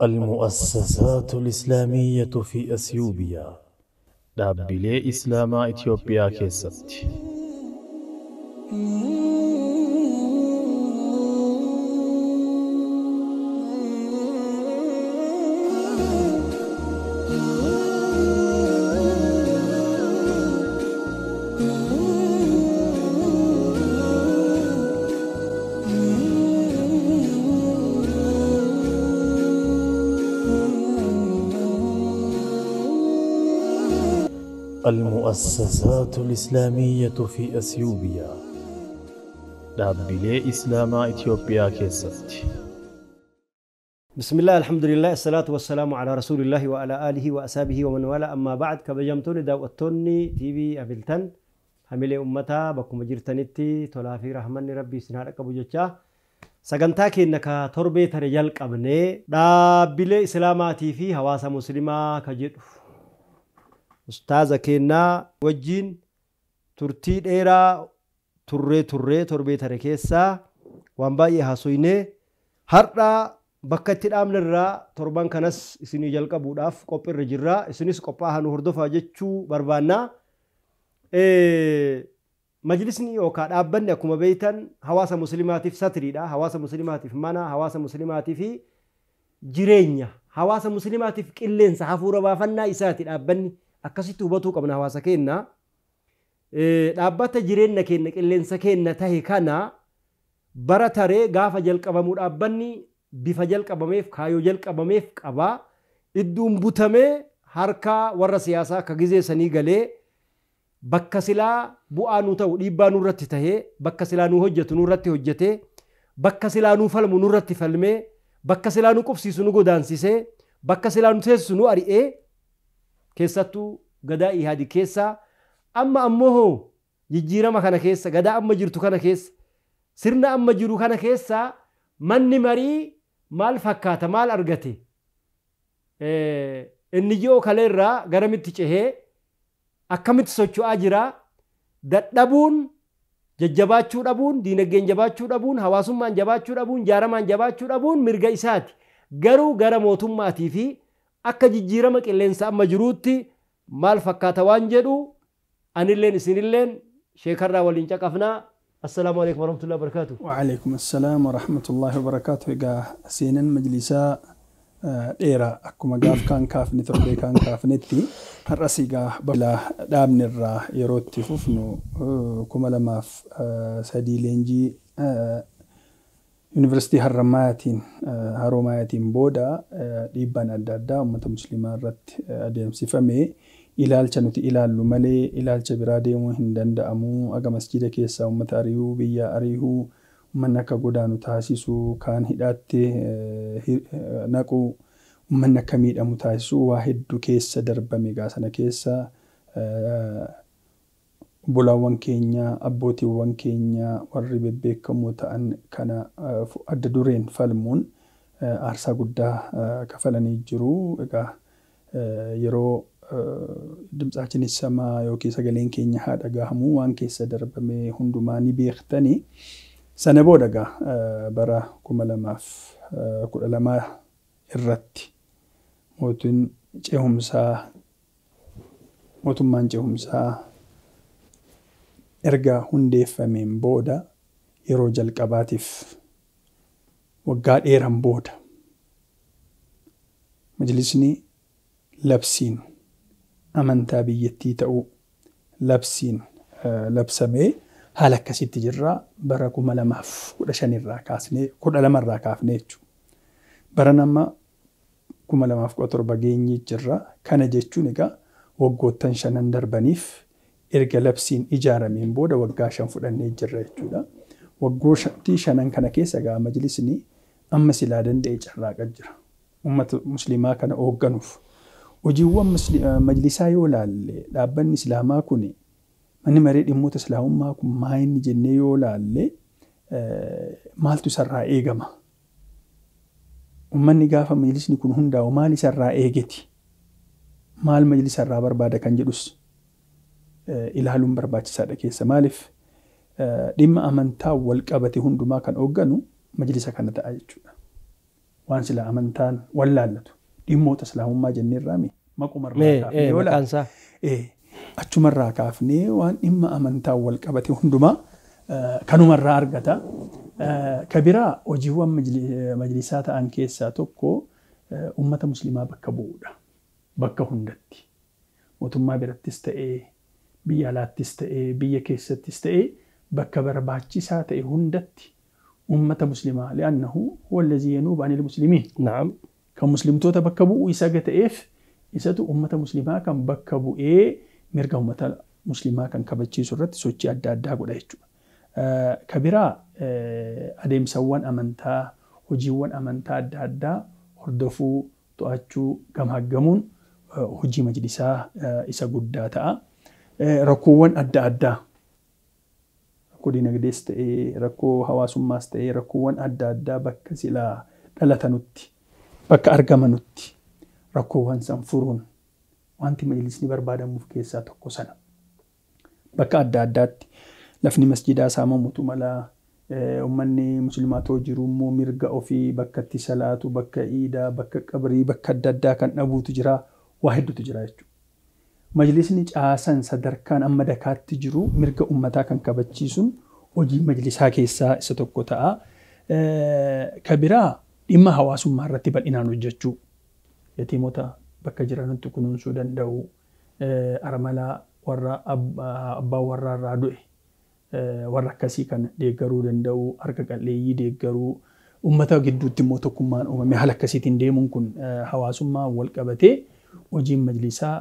المؤسسات الإسلامية في أثيوبيا دابلي إسلاما إثيوبيا كيست المؤسسات الإسلامية في أثيوبيا دابلي إسلاما إثيوبيا كيست بسم الله الحمد لله الصلاة والسلام على رسول الله وعلى آله وأصحابه ومن والاه أما بعد كبجمتوني داوتوني تي في أفلتن حملة أمتا بكم جرتنتي تلافي رحمن ربي سنهار كبوجتشا سجنتاك إنك تربية رجال قبني دابلي إسلاماتي في حواسا مسلمة كجد أستاذ كينا وجين ترتي ديرا تربية ركيسا وانباي هاسويني هرّا bakka itti dhaabne irraa torban kanas isinii jalqabuudhaaf qophiirra jirra. Isinis qophaa'aa nu hordofaa jechuu barbaanna. Majlisni yookaan dhaabbanni akkuma beektan hawaasa musliimaatiif satiriidha. Hawaasa musliimaatiif mana, hawaasa musliimaatiif jireenya, hawaasa musliimaatiif qilleensa hafuura baafannaa isaati dhaabbanni akkasitti hubatuu qabna hawaasa keenya. Dhaabbata jireenya keenya qilleensa keenya tahe kana bara taree gaafa jalqabamuu dhaabbanni bifa jalqabameef kaayoo jalqabameef qaba idduun butamee harka warra siyaasaa ka gizee sanii galee bakka silaa bu'aa nu ta'u dhiibbaa nu irratti tahee bakka silaa nu hojjetu nu irratti hojjetee bakka silaa nu falmu nu irratti falmee bakka silaa nu qubsiisu nu godaansisee bakka silaa nu teessisu nu ari'ee keessattuu gadaa ihaadi keessa amma ammoo jijjiirama kana keessa gadaa amma jirtu kana keessa sirna amma jiru kana keessa manni marii maal fakkaata maal argate inni ji'oo kaleerraa garamitti cehee akkamitti socho'aa jira dadhabuun jajjabaachuu dhabuun diinagdeen jabaachuu dhabuun hawaasummaan jabaachuu dhabuun jaaramaan jabaachuu dhabuun mirga isaati garuu gara mootummaatii fi akka jijjiirama qilleensa amma jiruutti maal fakkaata waan jedhu anilleen isinilleen sheekarraa waliin caqafnaa. السلام عليكم ورحمة الله وبركاته. وعليكم السلام ورحمة الله وبركاته. إجا سينن مجلسا إيرا أكما قاف كان كاف نتربي كان كاف نتي الرأسي قا بلا دامن الرا يروتي فوفنو كما لما في سادي لينجي يونيفرسيتي هروماتين بودا ديبان أدادا أمة مسلمة رت أديم سفمي ilaalcha nuti ilaallu malee ilaalcha biraa deemuu hin danda'amu. Aga masjida keessaa uummata ari'uu biyya ari'uu uummanni akka godaanu taasisuu kaan hidhaatti naquu uummanni akka miidhamu taasisuu waa hedduu keessa darbame gaasana keessa bulaawwan keenya abbootiiwwan keenya warri bebbeekamoo ta'an kana adda dureen falmuun aarsaa guddaa kafalanii jiru. Egaa yeroo dimtsaachini sama yookiin sagaleen keenya haa dhagahamu waan keessa darbame hundumaa ni beektani. Sana booda bara 2012 irratti mootummaan ce'umsaa erga hundeeffameen booda yeroo jalqabaatiif waggaa dheeran booda majlisni labsiin amantaa biyyattii ta'uu labsiin labsamee haala akkasitti jirra bara 2015 irraa kaasnee 12 irraa kaafnee jechuudha. Bara nama 2017 geenye jirra. Kana jechuun egaa waggoottan 5 darbaniif erga labsiin ijaarameen booda waggaa 5 fudhannee jirra jechuudha. Waggoottii 5 kana keessa egaa majlisni amma silaa danda'e carraaqaa jira. Uummata musliimaa kana hoogganuuf hojiiwwan majlisaa yoo laalle dhaabbanni islaamaa kun manni maree dhimmoota islaamummaa kun maa inni jennee yoo laalle maaltu isarraa eegama? Uummanni gaafa majlisni kun hundaa'u maal isarraa eegeti? Maal majlisa irraa barbaada kan jedhus ilaaluun barbaachisaadha keessa. Maaliif dhimma amantaa wal qabate hundumaa kan hoogganu majlisa kana ta'a jechuudha. waan sila amantaan wallaallatu dhimmoota islaamummaa jenneerraa maqumarraa kaafnee maqaansaa achumarraa kaafnee waan dhimma amantaa wal qabate hundumaa kanumarraa argata. Kabiraa hojiiwwan majlisaa ta'an keessaa tokko ummata muslimaa bakka bu'uudha. Bakka hundatti mootummaa birattis ta'ee biyya alaattis ta'ee biyya keessattis ta'ee bakka barbaachisaa ta'e hundatti ummata muslimaa li'annahu huwa allazii yanuubu anil muslimiin. Naam. Kan muslimtoota bakka bu'uu isa ta'eef isatu ummata muslimaa kan bakka bu'ee mirga ummata muslimaa kan kabachiisu irratti sochii adda addaa godha jechuudha. Kabiraa adeemsawwan amantaa hojiiwwan amantaa adda addaa hordofuu to'achuu gamaggamuun hojii majlisaa isa guddaa ta'a. Rakkoowwan adda addaa rakkoo dinagdees ta'ee rakkoo hawaasummaas ta'ee rakkoowwan adda addaa bakka silaa dhalatanutti bakka argamanutti rakkoowwan san furuun wanti majlisni barbaadamuuf keessaa tokko sana. Bakka adda addaatti lafni masjidaa saamamutu malaa ummanni muslimaatoo jiru immoo mirga ofii bakka itti salaatu bakka iidaa bakka qabrii bakka adda addaa kan dhabuutu jira waa hedduutu jira jechuudha. Majlisni caasan sadarkaan amma dakaatti jiru mirga ummataa kan kabachiisuun hojii majlisaa keessaa isa tokko ta'a. Kabiraa dhimma hawaasummaa irratti bal'inaan hojjechuu yatiimota bakka jiranitti kunuunsuu danda'u armalaa warra abbaa warraa irraa du'e warra akkasii kan deeggaruu danda'u harka qalleeyyii deeggaruu ummata gidduutti immoo tokkummaan uumame haala akkasiitiin deemuun kun hawaasummaa wal qabatee hojiin majlisaa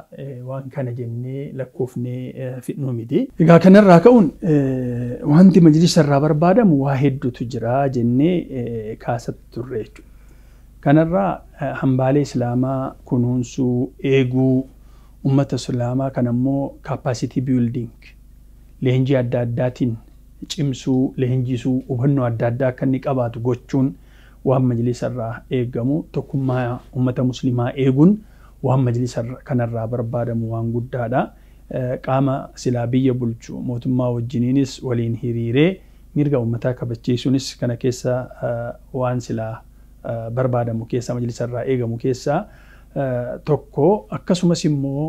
waan kana jennee lakkoofnee fixnuu miti. Egaa kanarraa ka'uun wanti majlisa irraa barbaadamu waa hedduutu jira jennee kaasatti turre jechuudha. Kanarraa hambaalee islaamaa kunuunsuu eeguu ummata islaamaa kan ammoo capacity building leenjii adda addaatiin cimsuu leenjisuu hubannoo adda addaa akka inni qabaatu gochuun waan majlisa irraa eegamu tokkummaa ummata muslimaa eeguun waan majlisa kanarraa barbaadamu waan guddaadha. Qaama silaa biyya bulchu mootummaa wajjiniinis waliin hiriiree mirga ummataa kabachiisuunis kana keessa waan silaa barbaadamu keessa majlisa irraa eegamu keessa tokko akkasumas immoo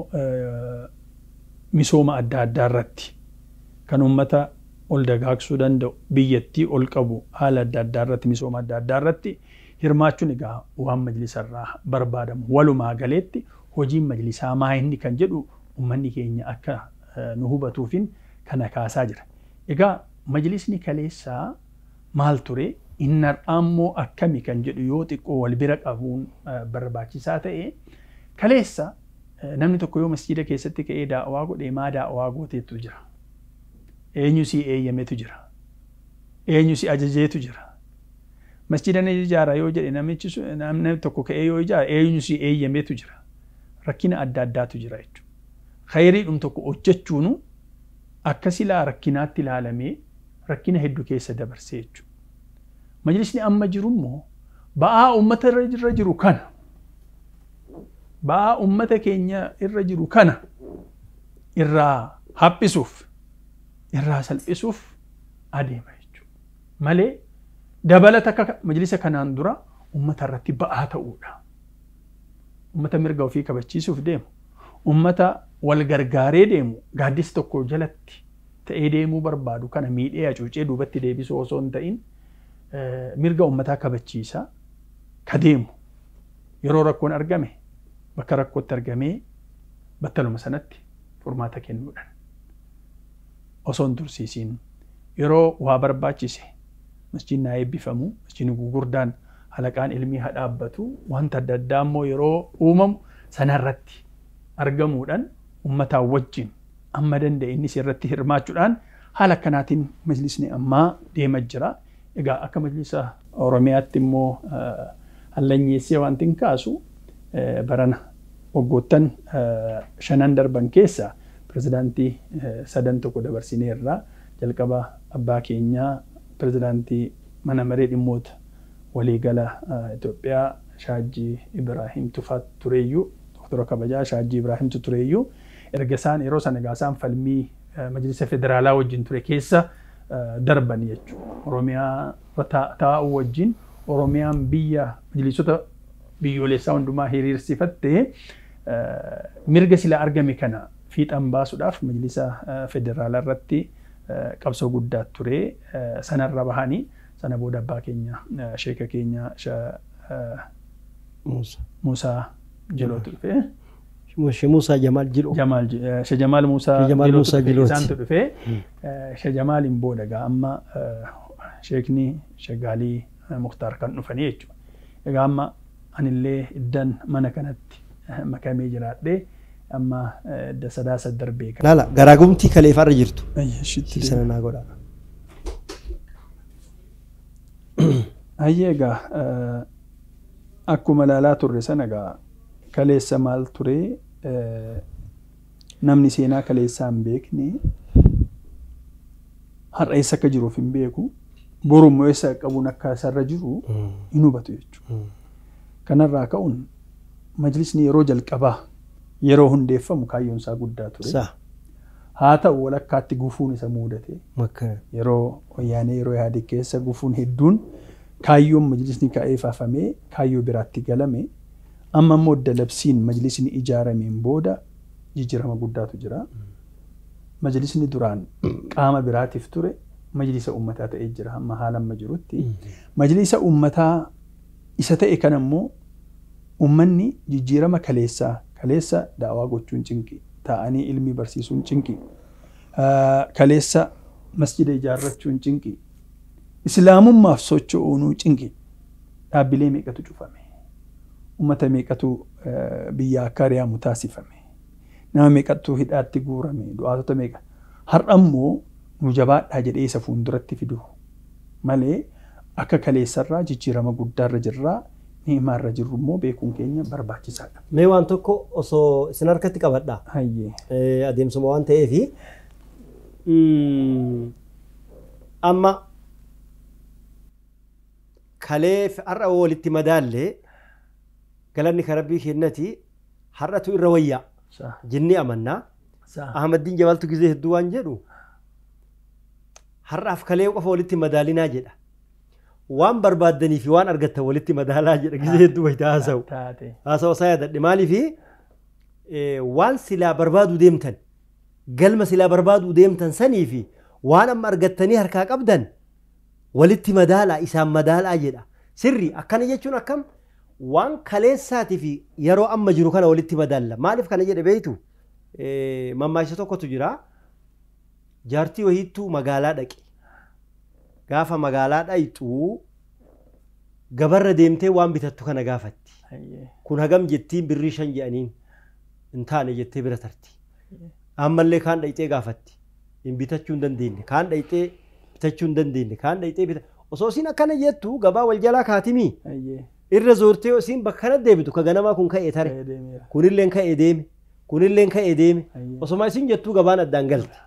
misooma adda addaa irratti kan ummata ol dagaagsuu danda'u biyyattii ol qabu haala adda addaa irratti misooma adda addaa irratti hirmaachuun egaa waan majlisa irraa barbaadamu walumaa galeetti hojiin majlisaa maa inni kan jedhu ummanni keenya akka nu hubatuufin kana kaasaa jira. Egaa majlisni kaleessaa maal ture inni ammoo akkami kan jedhu yoo xiqqoo wal bira qabuun barbaachisaa ta'e kaleessa namni tokko yoo masjiida keessatti ka'ee daa'awaa godhee maa daa'awaa gooteetu jira. Eenyu si eeyyametu jira. Eenyu si ajajeetu jira. Masjiida ni ijaara yoo jedhe namni tokko ka'ee yoo ijaara eenyu si eeyyametu jira. Rakkina adda addaatu jira jechuudha. Khayriidhum tokko hojjechuun akka silaa rakkinaatti ilaalamee rakkina hedduu keessa dabarsee jechuudha. Majlisni amma jiru immoo ba'aa uummata irra jiru kana ba'aa uummata keenya irra jiru kana irraa haphisuuf irraa salphisuuf adeema jechuudha. Malee dabalata akka majlisa kanaan dura uummata irratti ba'aa ta'uudha. Uummata mirga ofii kabachiisuuf deemu, uummata wal gargaaree deemu, gaaddisa tokko jalatti ta'ee deemuu barbaadu kana miidhee hacuucee duubatti deebisuu osoo hin ta'in mirga uummataa kabachiisaa ka deemu yeroo rakkoon argame bakka rakkootti argamee battaluma sanatti furmaata kennuudhaan osoo hin tursiisiin yeroo waa barbaachise masjiidni haa eebbifamu masjiidni gurguddaan halaqaan ilmii haa dhaabbatu wanta adda addaa immoo yeroo uumamu sanarratti argamuudhaan uummataa wajjin amma danda'e innis irratti hirmaachuudhaan haala kanaatiin majlisni ammaa deemaa jira. Egaa akka majlisa Oromiyaatti immoo hallanyeessee wanti hin kaasu barana waggoottan 5 darban keessa pirezidaantii 3 tokko dabarsineerra jalqaba abbaa keenyaa pirezidaantii mana maree dhimmoota waliigala Itoophiyaa Shaajii Ibrahim Tufaat tureeyyuu doktora kabajaa Shaajii Ibrahim tureeyyuu erga isaan yeroo sana gaasaan falmii majlisa federaalaa wajjin ture keessa darban jechuudha. Oromiyaa taa'uu wajjin Oromiyaan biyya majlisota biyyoolessaa hundumaa hiriirsifattee mirga sila argame kana fiixan baasuudhaaf majlisa federaalaa irratti qabsoo guddaa ture. Sanarra bahanii sana booda abbaa keenya sheeka keenya Muusaa Jilootu dhufe. Muusaa Jamaal Jiloo. Jamaal Muusaa Jilootu isaantu dhufe. Jamaaliin booda egaa amma sheekni Shagaalii Mukhtaar kan dhufanii jechuudha. Egaa amma anillee iddan mana kanatti makamee jiraadhee amma Sadaasa darbee kan. Laala garaagumtii kaleefarra jirtu. Shitti sana naa godha. Ayyee egaa akkuma laalaa turre sana egaa kaleessa maal ture namni seenaa kaleessaa hin beekne har'a eessa akka jiruuf hin beeku borummoo eessa qabuun akka isarra jiru hin hubatu jechuudha. Kanarraa ka'uun majlisni yeroo jalqabaa yeroo hundeeffamu kaayyoon isaa guddaa ture. Haa ta'u walakkaatti gufuun isa mudate. Yeroo wayyaanee yeroo yaade keessa gufuun hedduun kaayyoon majlisni ka'ee faafamee kaayyoo biraatti galame. Amma immoo labsiin majlisni ijaarameen booda jijjiirama guddaatu jira. Majlisni duraan qaama biraatiif ture majlisa uummataa ta'ee jira amma haala amma jirutti. Majlisa uummataa isa ta'e kan immoo uummanni jijjiirama kaleessa daawaa gochuun cinqi ta'anii ilmi barsiisuun cinqi kaleessa masjida ijaarrachuun cinqi islaamummaaf socho'uunuu cinqi dhaabbilee meeqatu cufame. Ummata meeqatu biyya akka ari'amu taasifame. Nama meeqatu hidhaatti guurame. Du'aatota meeqa. Har'a immoo nu jabaadhaa jedhee isa fuulduratti fidu malee akka kaleessarraa jijjiirama guddaarra jirraa ni'imaarra jirru immoo beekuun keenya barbaachisaadha. Mee waan tokko osoo isin harkatti qabadhaa. Adeemsuma waan ta'eefi amma kaleef har'a walitti madaallee galanni karabbii kennati har'atu irra wayyaa jinni amannaa Ahmaddiin Jabaltu gizee hedduu waan jedhu har'aaf kalee qofa walitti madaalinaa jedha waan barbaaddanii fi waan argattan walitti madaalaa jedha gizee hedduu wayita haasawu isaa yaadadhe maaliifi waan silaa barbaadu deemtan galma silaa barbaadu deemtan sanii fi waan amma argattanii harkaa qabdan walitti madaalaa isaan madaalaa jedha sirri akkana jechuun akkam waan kaleessaatii fi yeroo amma jiru kana walitti madaalla maaliif kana jedhe beeytu mammaaksa tokkotu jira jaartii wahiittuu magaalaa dhaqi gaafa magaalaa dhayxuu gabarra deemtee waan bitattu kana gaafatti kun hagam jettiin birrii 5 jedhaniin hin taane jettee bira tarti ammallee kaan dhayxee gaafatti hin bitachuu hin dandeenye kaan dhayxee bitachuu hin dandeenye kaan dhayxee osoo isin akkana jettu gabaa wal jalaa kaatimii irra zoortee isin bakka kana deebitu ka ganamaa kun ka'ee tare kunilleen ka'ee deeme kunilleen ka'ee deeme osoma isin jettuu gabaan addaan galti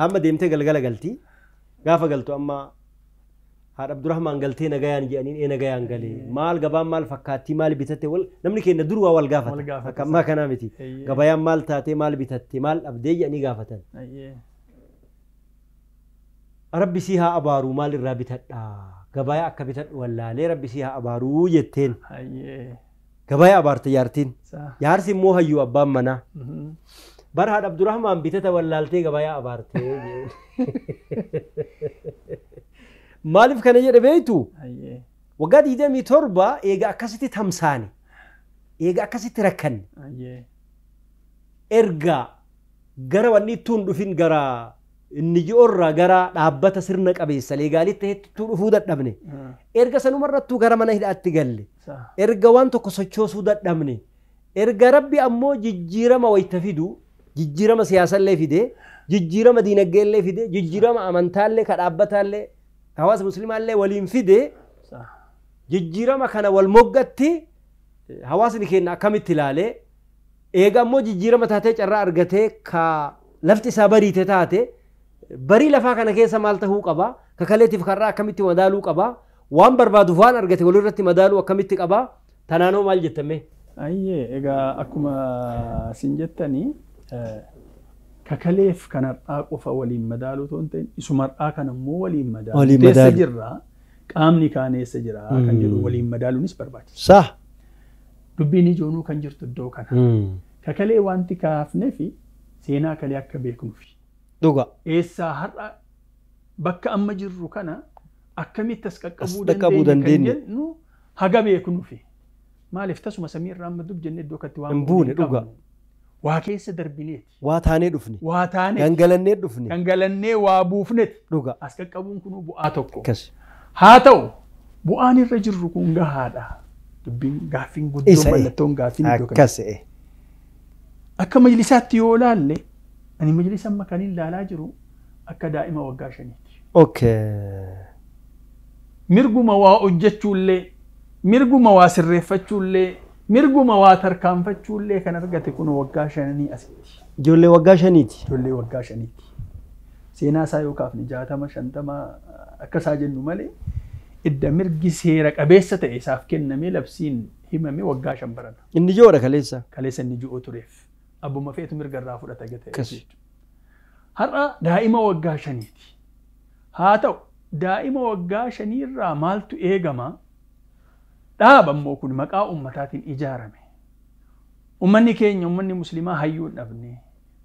amma deemtee galgala galti gaafa galtu amma haadha Abdurrahmaan galtee nagayaan jedhaniin nagayaan galee maal gabaan maal fakkaatti maal bitatte namni keenya duruu wal gaafata akka ammaa kanaa miti gabayaan maal taatee maal bitatte maal dhabdee jedhanii gaafatan rabbi sii haa abaaruu maal irraa bitadhaa gabaya akka bitadhu wallaalee rabbi sii haa abaaruu jetteen gabaya abaarte jaartiin jaarsi immoo hayyuu abbaan manaa bara haadha Abdurrahmaan bitata wallaaltee gabaya abaarte maaliif kana jedhe beeytu waggaa 27 eega akkasitti tamsaane eega akkasitti rakkanne erga gara wanni ittuun dhufin gara inni ji'orraa gara dhaabbata sirna qabeessa leegaalitti hedduu dhufuu dadhabne erga sanumarrattuu gara mana hidhaatti galle erga waan tokko sochoosuu dadhabne erga rabbi ammoo jijjiirama wayta fidu jijjiirama siyaasallee fide jijjiirama diinagdeellee fide jijjiirama amantaallee ka dhaabbataallee hawaasa muslimaallee waliin fide jijjiirama kana wal moggatti hawaasni keenya akkamitti ilaalee eega ammoo jijjiirama taatee carraa argatee ka lafti isaa bariite taate barii lafaa kana keessa maal ta'uu qaba ka kaleetiif karraa akkamitti madaaluu qaba waan barbaaduuf waan argate walirratti madaaluu akkamitti qaba tanaanoo maal jettame ayyee egaa akkuma sin jettanii ka kaleef kanarraa qofa waliin madaaluu toon ta'in isumarraa kana immoo waliin madaaluu teessa jirra qaamni kaan eessa jira kan jedhu waliin madaaluunis barbaachisa. Sah. Dubbiin ijoonuu kan jirtu iddoo kana. Kakalee wanti kaafnee fi seenaa kalee akka beeknuufi. Dhuga. Eessaa har'a bakka amma jirru kana akkamitti as qaqqabuu qaqqabuu dandeenya kan jennu haga beeknuufi. Maaliif tasuma samii irraa amma dub jennee iddoo katti waan buune dhuga. Waa keessa darbineeti. Waa taanee dhufne. Waa taanee. Gangalannee dhufne. Gangalannee waa buufneeti. Dhuga. As qaqqabuun kun bu'aa tokko. Akkas. Haa ta'u bu'aan irra jirru kun gahaadha. Dubbiin gaaffiin guddoo mallattoon gaaffiin iddoo kana. Akkas. Akka majlisaatti yoo ilaalle ani majlisa amma kan ilaalaa jiru akka daa'ima waggaa 5ti. Okay. Mirguma waa hojjechuullee, mirguma waa sirreeffachuullee, mirguma waa tarkaanfachuullee kan argate kun waggaa 5 asitti. Ijoollee waggaa 5ti. Ijoollee waggaa 5ti. Seenaa isaa yoo kaafne 60 50 akka isaa jennu malee idda mirgi seera qabeessa ta'e isaaf kennamee labsiin himame waggaa 5 barana. Inni ijoodha kaleessa. Kaleessa inni ijoo tureef. Abbuma feetu mirga irraa fudhata gate. Har'a daa'ima waggaa 5ti. Haa ta'u daa'ima waggaa 5 irraa maaltu eegama? Dhaaba immoo kun maqaa ummataatiin ijaarame. Ummanni keenya ummanni musliimaa hayyuu hin dhabne,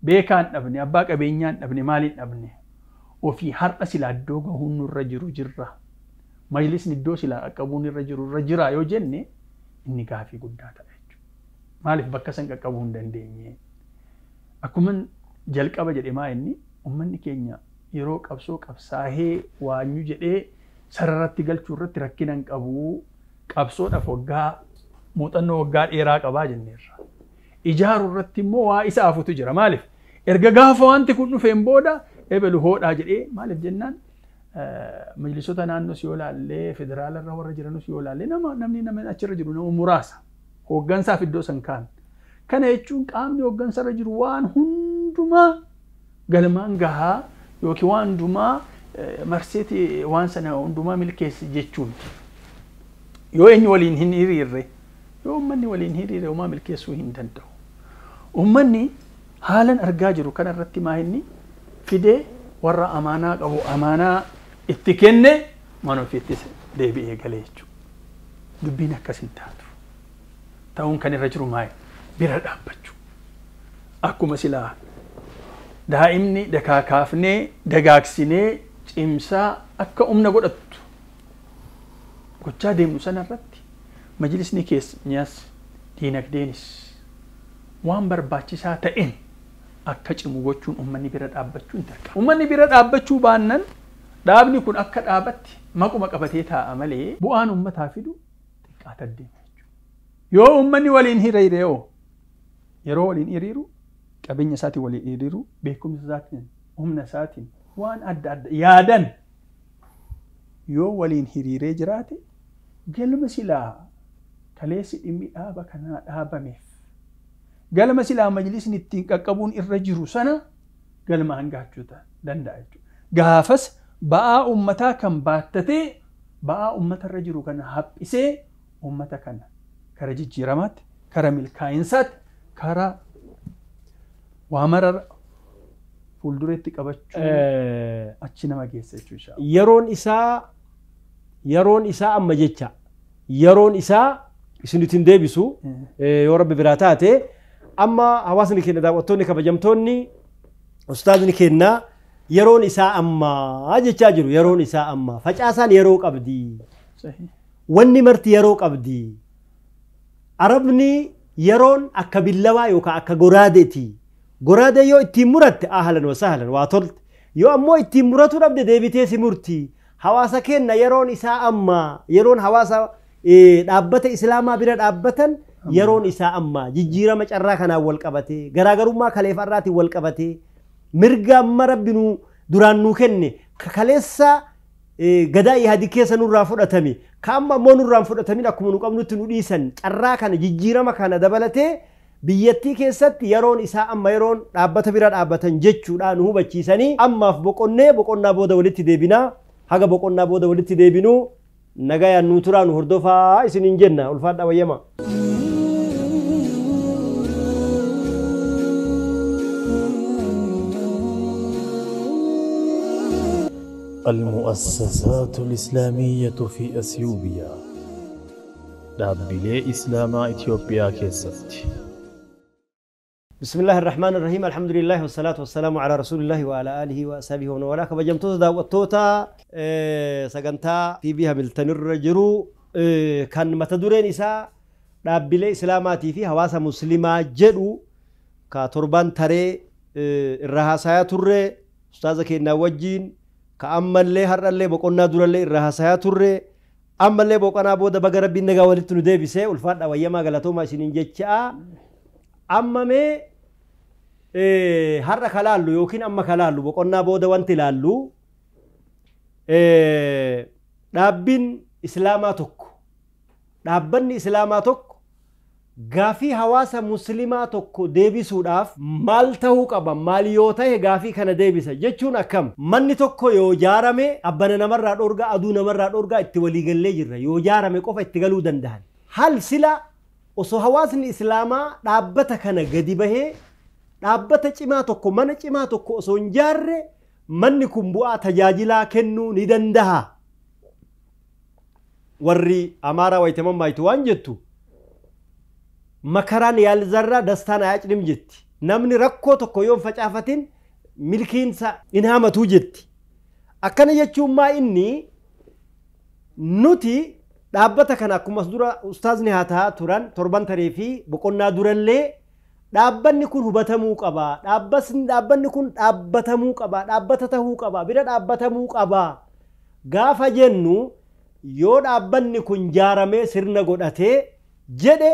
beekaa hin dhabne, abbaa qabeenyaa hin dhabne, maal hin dhabne. Ofii har'a silaa iddoo gahuun nurra jiru jirra. Majlisni iddoo silaa qaqqabuun irra jiru irra jira yoo jenne inni gaafii guddaa ta'a jechuudha. Maaliif bakka san qaqqabuu hin dandeenye? Akkuma jalqaba jedhe maa inni ummanni keenya yeroo qabsoo qabsaahee waanyu jedhee sararratti galchuu irratti rakkina hin qabu. Qabsoodhaaf waggaa muuxannoo waggaa dheeraa qabaa jenneerra. Ijaaruu irratti immoo waa isa afutu jira. Maaliif? Erga gaafa wanti kun dhufeen booda ebelu hoodhaa jedhee maaliif jennaan majlisoota naannoo si yoo laallee federaala irra warra jiranus yoo laallee namni achirra jiru nama muraasa. Hooggansaaf iddoo san kaan. Kana jechuun qaamni hooggansarra jiru waan hundumaa galmaan gahaa yookiin waan hundumaa marseeti waan sana hundumaa milkeessi jechuun. Yoo eenyu waliin hin hiriirre yoo ummanni waliin hiriirre homaa milkeessuu hin danda'u. Ummanni haalan argaa jiru kana irratti maa inni fidee warra amaanaa qabu amaanaa itti kenne mana ofiittis deebi'ee galee jechuudha. Dubbiin akkas hin taatu. Ta'uun kan irra jiru maa bira dhaabbachuu. Akkuma silaa daa'imni dakaakaafnee dagaagsinee cimsaa akka humna godhattu. Gochaa deemnu sana irratti majlisni keenyas diinagdeenis waan barbaachisaa ta'een akka cimu gochuun ummanni bira dhaabbachuu hin dirqama. Ummanni bira dhaabbachuu baannan dhaabni kun akka dhaabatti maquma qabatee taa'a malee bu'aan ummataa fidu xiqqaata deema jechuudha. Yoo ummanni waliin hiriire yeroo waliin hiriiru qabeenya isaatiin waliin hiriiru beekumsa isaatiin humna isaatiin waan adda adda yaadan yoo waliin hiriiree jiraate galma silaa kaleessi dhimmi dhaaba kanaa dhaabameef galma silaa majlisni ittiin qaqqabuun irra jiru sana galma hangaachuu danda'a jechuudha. Gaafas ba'aa ummataa kan baattatee ba'aa ummatarra jiru kana haphisee ummata kana kara jijjiiramaatti, kara milkaa'insaatti, kara waa marara fuuldureetti qabachuu achi nama geessa jechuudha. Yeroon isaa amma jecha yeroon isaa isinitti hin deebisu yoo rabbi biraa taate amma hawaasni keenya daawwattoonni kabajamtoonni ustaadni keenya yeroon isaa amma jechaa jiru. Yeroon isaa amma facaasaan yeroo qabdi. Wanni marti yeroo qabdi. Arabni yeroon akka billawaa yookaan akka goraadeeti. Goraadee yoo ittiin muratte ahlan wa sahlan waa tolte. Yoo ammoo ittiin muratu dhabde deebitee si murti. Hawaasa keenya yeroon isaa amma yeroon hawaasa dhaabbata islaamaa bira dhaabbatan yeroon isaa amma jijjiirama carraa kanaan wal qabatee garaagarummaa kaleef irraatiin wal qabatee mirga amma rabbinu duraan nuu kenne kaleessa gadaa yaadi keessa nurraa fudhatame kaamma ammoo nurraan fudhatamin akkuma nu qabnutti nu dhiisan carraa kana jijjiirama kana dabalatee biyyattii keessatti yeroon isaa amma yeroon dhaabbata bira dhaabbatan jechuudhaan nu hubachiisanii ammaaf boqonnaa booda walitti deebinaa. Haga boqonnaa booda walitti deebinu nagayaan nu turaan hordofaa isiniin jenna ulfaadha wayyama. المؤسسات الإسلامية في أثيوبيا دابلي إسلاما إثيوبيا كيست. بسم الله الرحمن الرحيم الحمد لله والصلاة والسلام على رسول الله وعلى آله وأصحابه ومن والاه كبجمتوس داوتوتا سجنتا في بها ملتن الرجرو كان متدورين إساء دابلي إسلاماتي في حواسا مسلمة جدو كتربان تري الرهاسايا تري أستاذ كينا وجين كأما اللي هر اللي بقولنا دور اللي الرهاسايا تري أما اللي بقولنا بودا بقرب بيننا قولت ندي بسه والفات وياما قالتو ما سنين جتشا أما مي هر خلالو يوكين أما خلالو بقولنا بودا وانت لالو دابين إسلاماتك دابني إسلاماتك غافي حواسا مسلماتك ديبي سوداف مال تهو قبا مال يوته غافي كان ديبسا جچون أكم من تكو يو جارمي أبنا نمر رادورغا أدو نمر رادورغا اتوالي غلي جرى يو جارمي قف اتغلو دندهن هل سلا وسو حواسن إسلاما دابتا كان غديبه دابتا چما تكو من چما تكو سون جار من كمبوا تجاجلا كنو ندندها ورّي أمارا ويتمم بايتوان جتو مكران يالزرّا دستان عجلم جتي نمني ركو تكو يوم فجافتين ملكين سا إنها متو جتي أكنا يجو ما إني نوتي دابتا كان أكو مصدورة أستاذ نهاتها توران تربان تريفي بقولنا دوران لي دابن نكون هبتمو قبا دابن نكون دابتمو قبا دابتتهو قبا بدا دابتمو قبا غافا جنو yoo dhaabbanni kun jaaramee sirna godhatee jedhe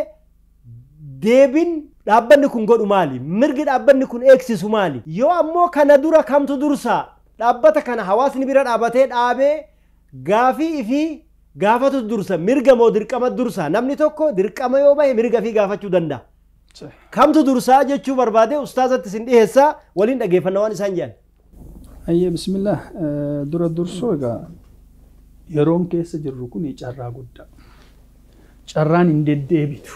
deebin dhaabbanni kun godhu maali mirgi dhaabbanni kun eegsisu maali yoo ammoo kana dura kamtu dursa dhaabbata kana hawaasni bira dhaabatee dhaabee gaafii fi gaafatu dursa mirga moo dirqama dursa namni tokko dirqama yoo bahe mirga fi gaafachuu danda'a kamtu dursa jechuu barbaade ustaazatti sin dhiheessa waliin dhageeffanna waan isaan jedhan ayye bismillah dura dursoo egaa yeroon keessa jirru kun carraa guddaa carraan hin deddeebitu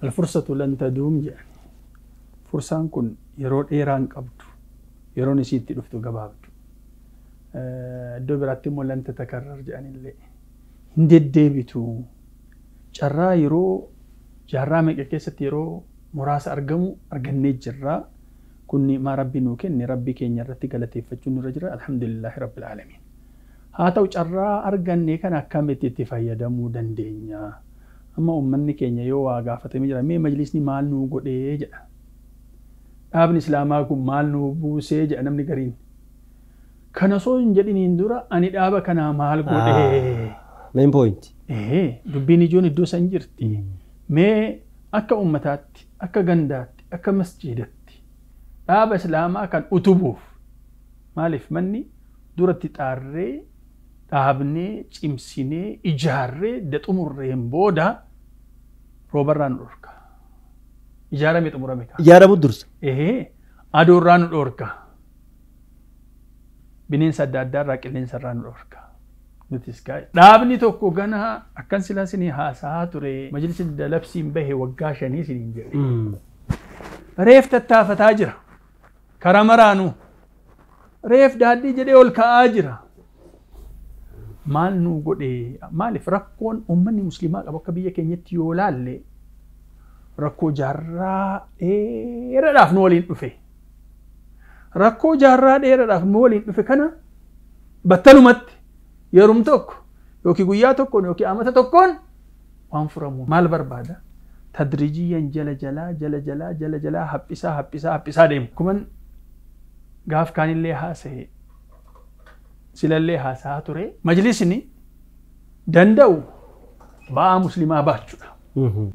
alfursatu lan taduum jedhani fursaan kun yeroo dheeraan qabdu yeroon isiitti dhuftu gabaabdu iddoo biraatti immoo lan tatakarrar jedhanillee hin deddeebitu carraa yeroo jaarraa meeqa keessatti yeroo muraasa argannee jirraa kunni maa rabbi nuu kenne rabbi keenya irratti galateeffachuun nurra jira alhamdulillahi rabbil aalamiin haa ta'u carraa arganne kan akkamitti itti fayyadamuu dandeenya amma ummanni keenya yoo waa gaafatame jira mee majlisni maal nuu godhee jedha dhaabni islaamaa kun maal nuu buusee jedha namni gariin kana soo hin jedhiniin dura ani dhaaba kanaa maal godhee main point dubbiin ijoon iddoo san jirti mee akka ummataatti akka gandaatti akka masjidatti dhaaba islaamaa kan utubuuf maaliif manni duratti xaarree dhaabnee cimsinee ijaarree daxumurreen booda roobarraan dhorka ijaarame xumurame ka ijaaramu dursa adoorraan dhorka bineensa adda addaarraa qilleensarraan dhorka nutis gaa dhaabni tokko gana akkan silaa sinii haasaa ture majlisi dalabsiin bahe waggaa 5 siniin jedhe reef tattaafataa jira karaa maraanuu reef daadhii jedhee ol ka'aa jira maal nuu godhee maaliif rakkoon ummanni muslimaa qabu akka biyya keenyatti yoo laalle rakkoo jaarraa dheeraadhaaf nu waliin dhufe rakkoo jaarraa dheeraadhaaf nu waliin dhufe kana battalumatti yerum tokko yookiin guyyaa tokkoon yookiin amata tokkoon waan furamu maal barbaada tadrijiyan jala jalaa haphisaa deemu kuman gaaf kaanillee haasa'e silallee haasaa ture majlisni danda'u ba'aa muslimaa baachuudha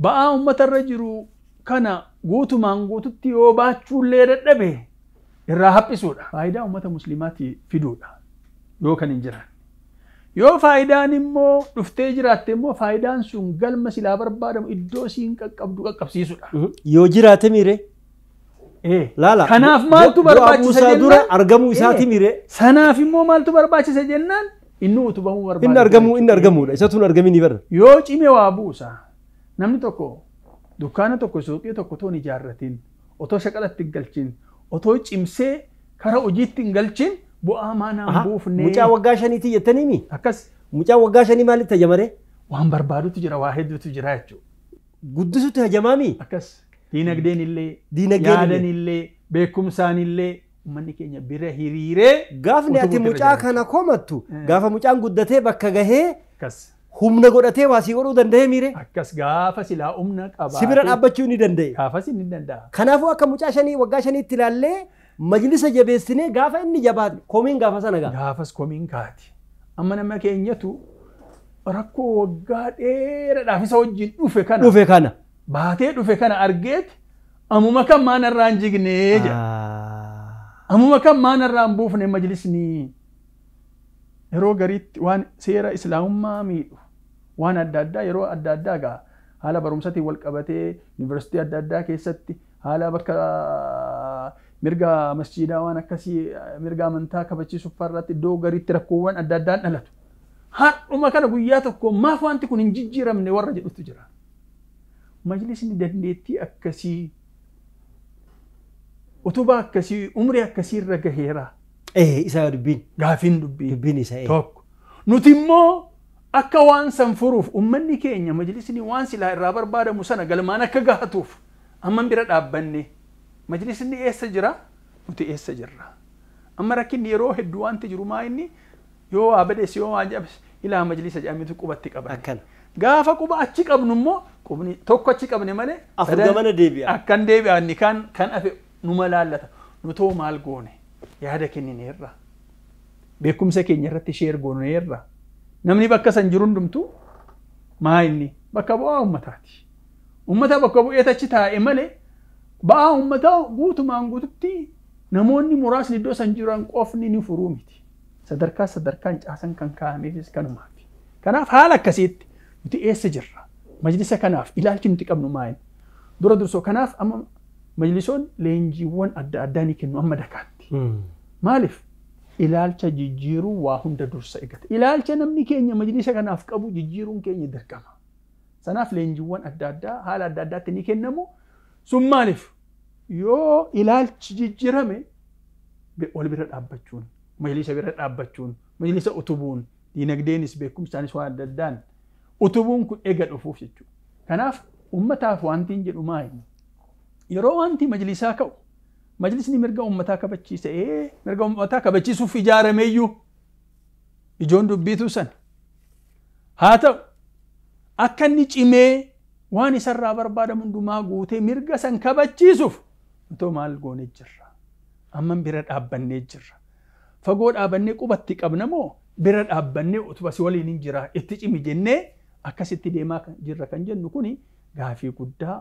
ba'aa uummatarra jiru kana guutumaan guututti yoo baachuullee dadhabe irraa haphisuudha faayidaa uummata muslimaatti fiduudha yoo kan hin jiran yoo faayidaan immoo dhuftee jiraatte immoo faayidaan sun galma silaa barbaadamu iddoo siin qaqqabdu qaqqabsiisuudha yoo jiraate miire Lala. Kanaaf maaltu barbaachisa jennaan argamuu isaati mire. Sanaaf immoo maaltu barbaachisa jennaan inni utubamuu barbaada. Inni argamuudha. Isatu argamii ni barra. Yoo cime waa buusa. Namni tokko dukkaana tokko suuqii tokko toon ijaarratiin otoo shaqalatti hin galchin otoo cimsee karaa hojiitti hin galchin bu'aa maanaan buufnee. Mucaa waggaa shaniitii jettaniimi. Akkas. Mucaa waggaa shanii maalitti hajamaree? Waan barbaadutu jira waa hedduutu jira jechuudha. Guddisutti hajamaami. Akkas. Diinagdeen illee. Diinagdeen illee. Beekumsaan illee. Uummanni keenya bira hiriiree. Gaafni ati mucaa kana komattu gaafa mucaan guddatee bakka gahee. Akkas. Humna godhatee waa sii godhuu danda'ee miire. Akkas gaafa silaa humna qabaate. Sibira dhaabbachuu ni danda'e. Gaafas ni danda'a. Kanaafuu akka mucaa shanii waggaa shaniitti ilaallee majlisa jabeessinee gaafa inni jabaate komiin gaafa sana ga'a. Gaafas komiin kaati. Amma nama keenyatu rakkoo waggaa dheeraadhaaf isa wajjin dhufe kana. Dhufe kana. Baatee dhufe kana argeeti ammuma kan maanarraa hin jignee jedha. Ammuma kan maanarraa hin buufne majlisni yeroo gariitti waan seera islaamummaa miidhu waan adda addaa yeroo adda addaa gaa haala barumsatiin wal qabatee yuunivarsiitii adda addaa keessatti haala bakka mirga masjiidaa waan akkasii mirga amantaa kabachiisuuf farratti iddoo gariitti rakkoowwan adda addaan dhalatu. Har'uma kana guyyaa tokko maaf wanti kun hin jijjiiramne warra jedhutu jira. Majlisni dandeettii akkasii utubaa akkasii umrii akkasii irra gaheera. Isa dubbiin. Gaafiin dubbiin. Dubbiin isa. Tokko. Nuti immoo akka waan san furuuf uummanni keenya majlisni waan silaa irraa barbaadamu sana galmaan akka gahatuuf amman bira dhaabbanne majlisni eessa jira? Nuti eessa jirra? Amma rakkinni yeroo hedduu wanti jiru maa inni yoo abadees yoo ajabs ilaa majlisa jedhametu qubatti qaban. Akkana. Gaafa quba achi qabnu immoo qubni tokko achi qabne malee. Afurgamana deebi'a. Akkan deebi'an kan hafe numa laallata. Nutoo maal goone? Yaada kennineerra. Beekumsa keenya irratti sheer gooneerra. Namni bakka san jiru hundumtu maa inni bakka bu'aa uummataati. Uummata bakka bu'ee achi taa'e malee ba'aa uummataa guutumaan guututti namoonni muraasni iddoo san jiran qofni ni furuu miti. Sadarkaan caasan kan kaa'ameefis kanumaati. Kanaaf haala akkasiitti nuti eessa jirra? Majlisa kanaaf ilaalchi nuti qabnu maa inni? Dura dursoo kanaaf amma majlisoon leenjiiwwan adda addaa ni kennu amma dakaatti. Maaliif? Ilaalcha jijjiiruu waa hunda dursa eegate. Ilaalcha namni keenya majlisa kanaaf qabu jijjiiruun keenya dirqama. Sanaaf leenjiiwwan adda addaa haala adda addaatti ni kennamu. Sun maaliif? Yoo ilaalchi jijjiirame wal bira dhaabbachuun, majlisa bira dhaabbachuun, majlisa utubuun, diinagdeenis beekumsaanis waan adda addaan utubuun kun eega dhufuuf jechuudha. Kanaaf uummataaf wanti hin jedhu maa inni? Yeroo wanti majlisaa ka'u majlisni mirga uummataa kabachiisa mirga uummataa kabachiisuuf ijaarameeyyuu ijoon dubbiitu san haa ta'u akka inni cimee waan isarraa barbaadamu hundumaa guutee mirga san kabachiisuuf nutoo maal goonee jirra amman bira dhaabbannee jirra fagoo dhaabannee qubatti qabna moo bira dhaabbannee utubasi waliin hin jira itti cimi jennee akkasitti deemaa jirra kan jennu kuni gaafii guddaa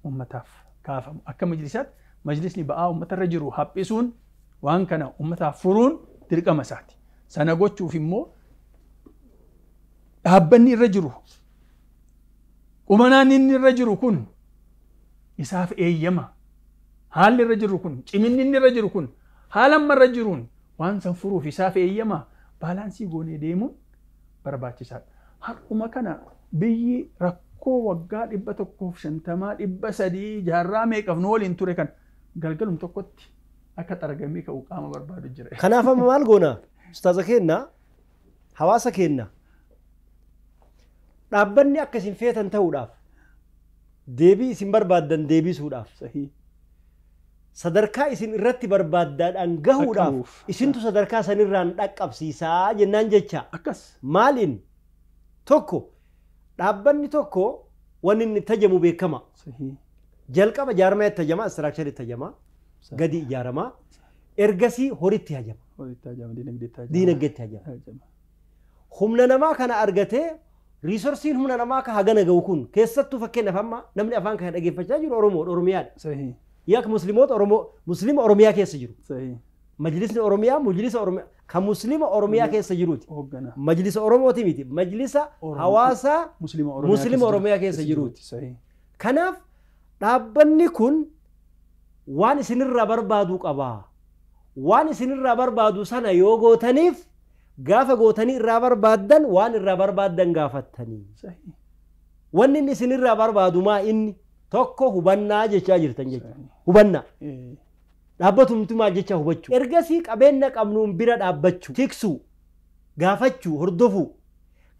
uummataaf kaafamu akka majlisaatti majlisni ba'aa uummatarra jiru haphisuun waan kana uummataaf furuun dirqama isaati. Sana gochuuf immoo dhaabbanni irra jiru qumanaan inni irra jiru kun isaaf eeyyama. Haalli irra jiru kun ciminni inni irra jiru kun haala amma irra jiruun waan san furuuf isaaf eeyyama baalaansii goonee deemuun barbaachisaadha. Har'uma kana biyyi rakkoo waggaa 150 300 jaarraa meeqaf nu waliin ture kan galgalum tokkotti akka xaragamee ka'u qaama barbaadu jira. Kanaaf amma maal goona? Ustaaza keenya hawaasa keenya dhaabbanni akka isin feetan ta'uudhaaf deebii isin barbaaddan deebisuudhaaf sadarkaa isin irratti barbaaddaadhaan gahuudhaaf isintu sadarkaa sanirraan dhaqqabsiisaa jennaan jecha. Akkas maaliin tokko dhaabbanni tokko wanni inni tajamu beekama. Jalqaba jaarmaa itti tajama, istiraakcharii itti tajama, gadi ijaarama, ergasii horitti hajama. Diinagdee itti hajama. Humna namaa kana argatee riisorsiin humna namaa ka hagana ga'u kun keessattuu fakkeenyaaf amma namni afaan kana dhageeffachaa jiru Oromoodha, Oromiyaadha. Yak musliimoota Oromoo, muslima Oromiyaa keessa jiru. Majlisni Oromiyaa, mujlisa Oromiyaa, kan muslima Oromiyaa keessa jiruuti. Majlisa Oromooti miti, majlisa hawaasaa muslima Oromiyaa keessa jiruuti. Kanaaf dhaabbanni kun waan isinirraa barbaadu qaba. Waan isinirraa barbaadu sana yoo gootaniif gaafa gootanii irraa barbaaddan waan irraa barbaaddan gaafattanii. Wanni inni isinirraa barbaadu maa inni tokko hubannaa jechaa jirtan jechuudha. Hubannaa. dhaabbatumti maal jecha hubachuu ergasii qabeenya qabnuun bira dhaabbachuu tiksuu gaafachuu hordofuu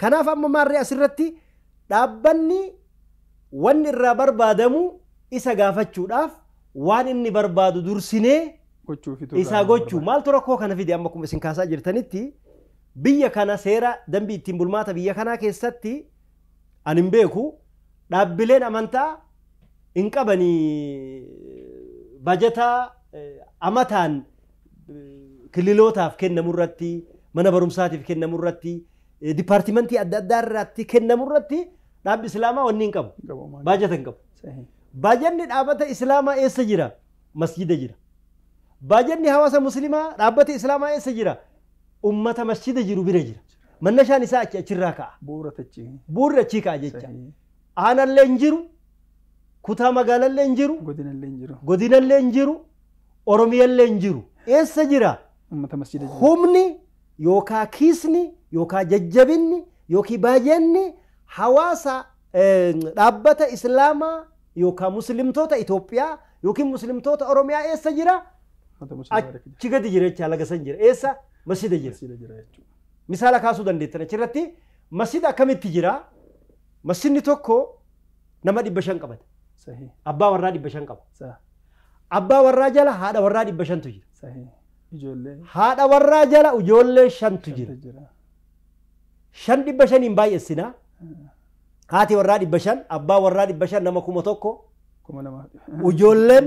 kanaaf amma maarree asirratti dhaabbanni wanni irraa barbaadamu isa gaafachuudhaaf waan inni barbaadu dursinee isa gochuu maaltu rakkoo kana fide amma kuma isin kaasaa jirtanitti biyya kana seera dambii ittiin bulmaata biyya kanaa keessatti ani hin beeku dhaabbileen amantaa hin qabanii bajataa amataan kililootaaf kennamu irratti mana barumsaatiif kennamu irratti dipaartimentii adda addaa irratti kennamu irratti dhaabbi islaamaa wanni hin qabu bajata hin qabu bajanni dhaabbata islaamaa eessa jira masjida jira bajanni hawaasa muslimaa dhaabbata islaamaa eessa jira ummata masjida jiru bira jira mannashaan isaa achirraa ka'a buurri achii ka'a jecha aanallee hin jiru kutaa magaalallee hin jiru godinallee hin jiru oromiyallee hin jiru eessa jira humni yookaa kiisni yookaa jajjabinni yookiin bajanni hawaasa dhaabbata islaamaa yookaan muslimtoota Itoophiyaa yookiin muslimtoota Oromiyaa eessa jira achi gadi jira jecha laga san jira eessa masjida jira misaala kaasuu dandeettan achirratti masjida akkamitti jira masjidni tokko nama 500 qabata abbaa warraa 500 qaba abbaa warraa jala haadha warraa 500tu jira haadha warraa jala ijoollee 5tu jira 500 hin baay'essinaa haati warraa 500 abbaa warraa 500 nama 1,000 ijoolleen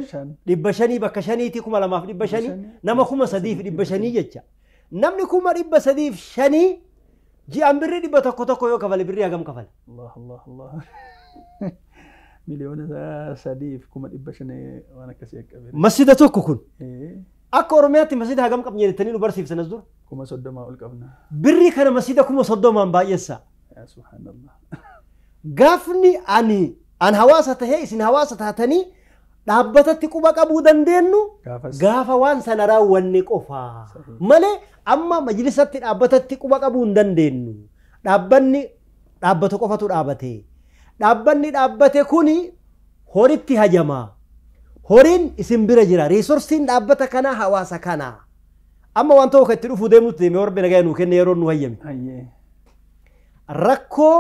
500 bakka 5tii 2,500 nama 3,500 jecha namni 3,500 ji'aan birrii 100 yoo kafale birrii hagam kafale miliyoona 3,500 waan akkasii qabe masjida tokko kun akka oromiyaatti masjida hagam qabna jettanii nu barsiiftan as dura 30 ol qabna birrii kana masjida 30 baay'essa yaa subhanallah gaafni an hawaasa tahee isin hawaasa taatanii dhaabbatatti quba qabuu dandeenyu gaafa waan sana raawwanne qofa malee amma majlisatti dhaabbatatti quba qabuu hin dandeenyu dhaabbanni dhaabbata qofatu dhaabate dhaabbanni dhaabbate kuni horitti hajamaa horiin isin bira jira reesorsiin dhaabbata kana hawaasa kana amma waan tokko itti dhufuu deemutti deemee warra nagaa nuu kenne yeroo nu hayyame rakkoo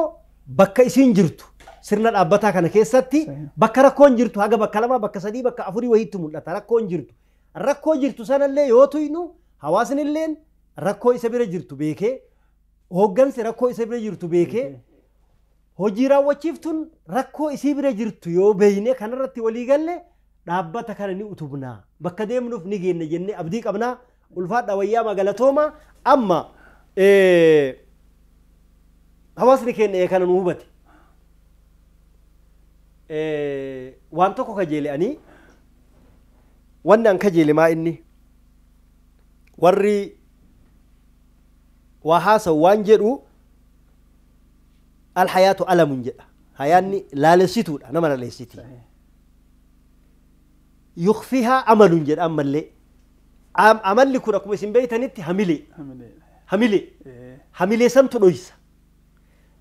bakka isin jirtu sirna dhaabbataa kana keessatti bakka rakkoon jirtu haga bakka 2 bakka 3 bakka 4 wayiitti mul'ata rakkoo jirtu sanallee yoo tuynu hawaasni illee rakkoo isa bira jirtu beekee hooggansi rakkoo isa bira jirtu beekee hojii raawwachiiftuun rakkoo isii bira jirtu yoo beeyne kanarratti walii galle dhaabbata kana ni utubnaa bakka deemnuuf ni geenna jennee abdii qabnaa ulfaadha wayyaa magaalatooma amma hawaasni keenya kana nu hubate waan tokko kajeele'anii wanni an kajeele maa inni warri waa haasawu waan jedhu alhayaatu alamun jedha hayaanni laalessituudha nama laalessiti yukfihaa amalun jedha ammallee amalli kun akkuma isin beeytanitti hamilee santu dhoysa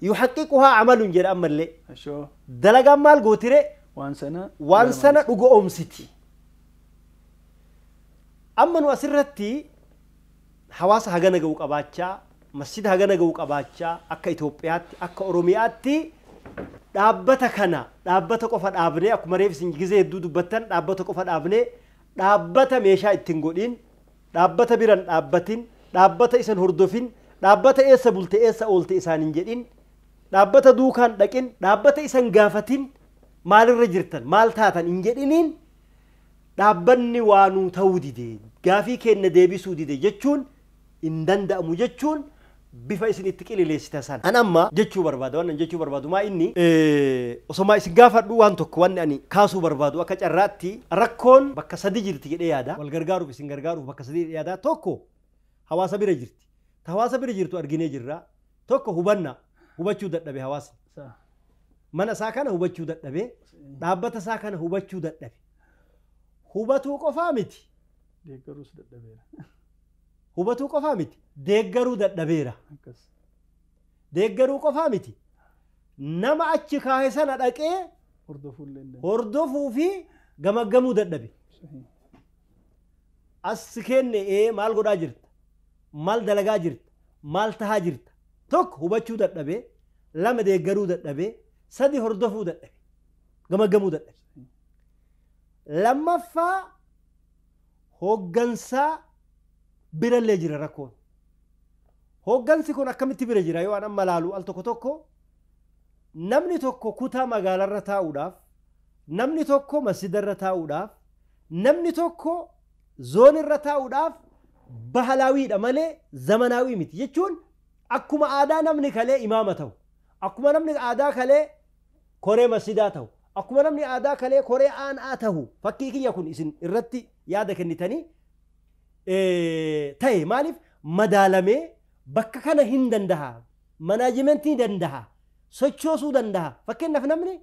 yuhaqqiquhaa amalun jedha ammallee dalagaan maal gootire waan sana dhugo oomsiti amma nu asirratti hawaasa hagana ga'u qabaachaa masjida hagana ga'u qabaachaa akka Itoophiyaatti akka Oromiyaatti dhaabbata kana dhaabbata qofa dhaabnee akkuma reefsin gizee hedduu dubbattan dhaabbata qofa dhaabnee dhaabbata meeshaa ittiin godhin dhaabbata biran dhaabbatin dhaabbata isan hordofin dhaabbata eessa bulte eessa oolte isaanin jedhin dhaabbata duukaan dhaqin dhaabbata isan gaafatin maalirra jirtan maal taatan hin jedhiniin dhaabbanni waanuu ta'uu dide gaafii keenya deebisuu dide jechuun hin danda'amu jechuun bifa isin itti qilileessita san an amma jechuu barbaada waan jechuu barbaadu maa inni osoma isin gaafadhu waan tokko waan ani kaasuu barbaadu akka carraatti rakkoon bakka 3 jirti jedhee yaada wal gargaaruuf isin gargaaruuf bakka 3 yaada tokko hawaasa bira jirti hawaasa bira jirtu arginee jirra tokko hubachuu dadhabe hawaasni mana isaa kana hubachuu dadhabe dhaabbata isaa kana hubachuu dadhabe hubatuu qofaa miti deeggaruus dadhabeera hubatuu qofaa miti deeggaruu dadhabeera deeggaruu qofaa miti nama achi kaa'e sana dhaqee hordofuu fi gamaggamuu dadhabe أسكن إيه مال قد أجرت مال دلقا جرت مال تهاجرت توك هبتشو دتنبي لما ديقرو دتنبي سدي هردفو دتنبي قمقمو دتنبي لما فا هوغنسا بيرا اللي جرى ركون هوغنسي كون أكمتي بيرا جرى يو أنا ملالو ألتوكو توكو نمني توكو كوتا مغالا رتاوداف نمني توكو مسجد رتاوداف نمني توكو زون رتاوداف بحلاوي دمالي زمناوي مت يجون أكما آدا نمني كله إمامته أكما نمني آدا كله كوري مسجداته أكما نمني آدا كله كوري آن آته فكيكي يكون إسن الرتي يادك النتاني تاي مالف مدالمي بكا كان هندندها مناجمنتي دندها سوچوسو دندها فكنا فنمني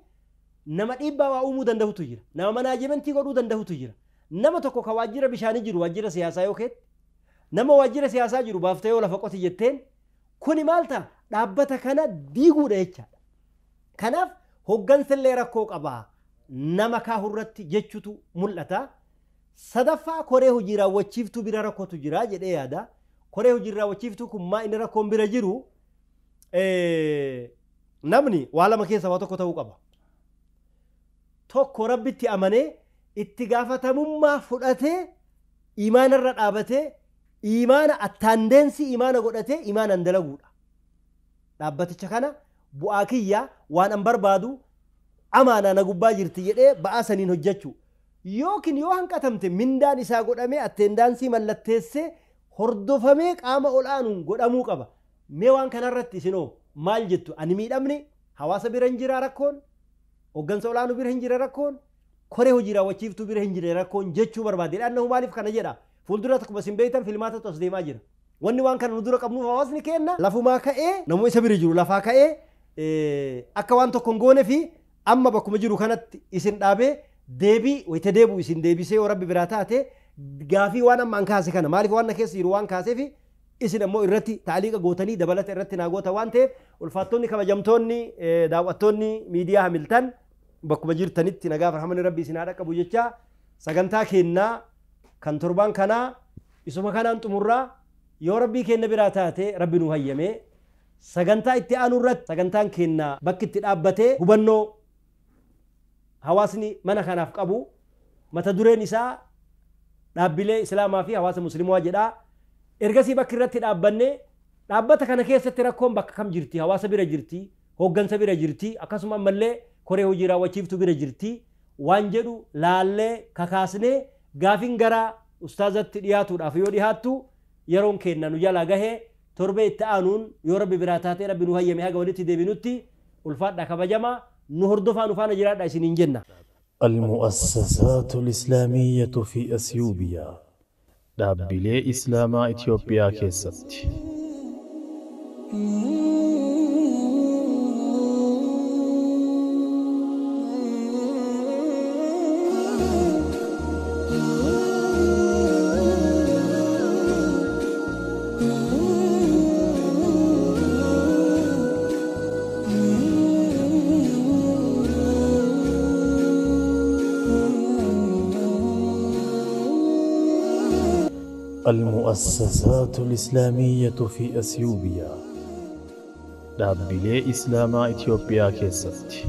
نما إبا وأمو دنده تجرا نما مناجمنتي قدو دنده تجرا نما تكو كواجرة بشاني جرو واجرة سياسة يوكيت نما واجرة سياسة جرو بافتة ولا فقط جتين كوني مالتا دابتا كان ديغو ديچا كناف هوغنس اللي ركوك أبا نما كاهرت جتشتو ملتا صدفا كوري هجيرا وچيفتو بيرا ركو تجرا جده يادا كوري هجيرا وچيفتو كما إن ركوم بيرا جرو نمني والا مكيسا واتوكو تاوك أبا توكو ربتي أماني اتقافة مما فرأته إيمان الرقابته إيمان التندنسي إيمان قدته إيمان اندلقودا دابتي چكنا بؤاكية وان انبر بادو أمانا نقبا جرتي جده بآسانين هججو يوكين يوهن كتمت من دان إسا قدامي التندنسي ملتسي هردفميك آما الآنون قدامو قبا ميوان كان رتي سنو مال جتو أنمي الأمني حواسا برنجرا ركون وقنسا الآنو برنجرا ركون كوري هجيرا وچيفتو برنجرا ركون جتشو بربادي لأنه مالف كان جدا فولدراتك بس بيتا فيلمات تصديما جرا واني وان كان ندورك ابنو فواسني كينا لفو ما كاي نمو إسا برجرو لفا كاي أكوان تكونغوني في أما بكم جرو كانت إسن دابي ديبي ويتديبو إسن ديبي سي وربي براتاتي غافي وانا مانكاسي كان مالف وانا كيس يروان كاسي في إسن أمو إرتي تعليق غوتاني دبلت إرتي ناغوتا وانتي والفاتوني كما جمتوني داواتوني ميديا هملتان بكم جرتنيتي نغاف رحمن ربي سنادا كبو جيتشا سغنتا كينا كان تربان كانا إسوما كان أنتمرا يو ربي كينا براتاتي ربي نوهيمي سغنتا اتعانو رت سغنتان كينا بكت الأبتي هبنو هواسني منا خناف قبو متى دورين إساء نابلي إسلاما في هواس مسلم واجدا إرغسي بكرت الأبني نابتا كان كيسة تركم بك كم جرتي هواس بيرا جرتي هوغن سبيرا جرتي أكاسما ملي كوري هجيرا وچيفتو بيرا جرتي وانجدو لالي كاكاسني غافين غرا أستاذت دياتو دافيو ديهاتو يرون كينا نجالا غهي تربي التآنون يو ربي براتاتي ربي نوهيمي هاقا ولتي ديبنوتي والفات داكا بجما نهردفا نفانا جرات دايسين جنة المؤسسات الإسلامية في أثيوبيا دابلي إسلاما إثيوبيا كيست المؤسسات الإسلامية في أثيوبيا دابلي إسلاما إثيوبيا كيست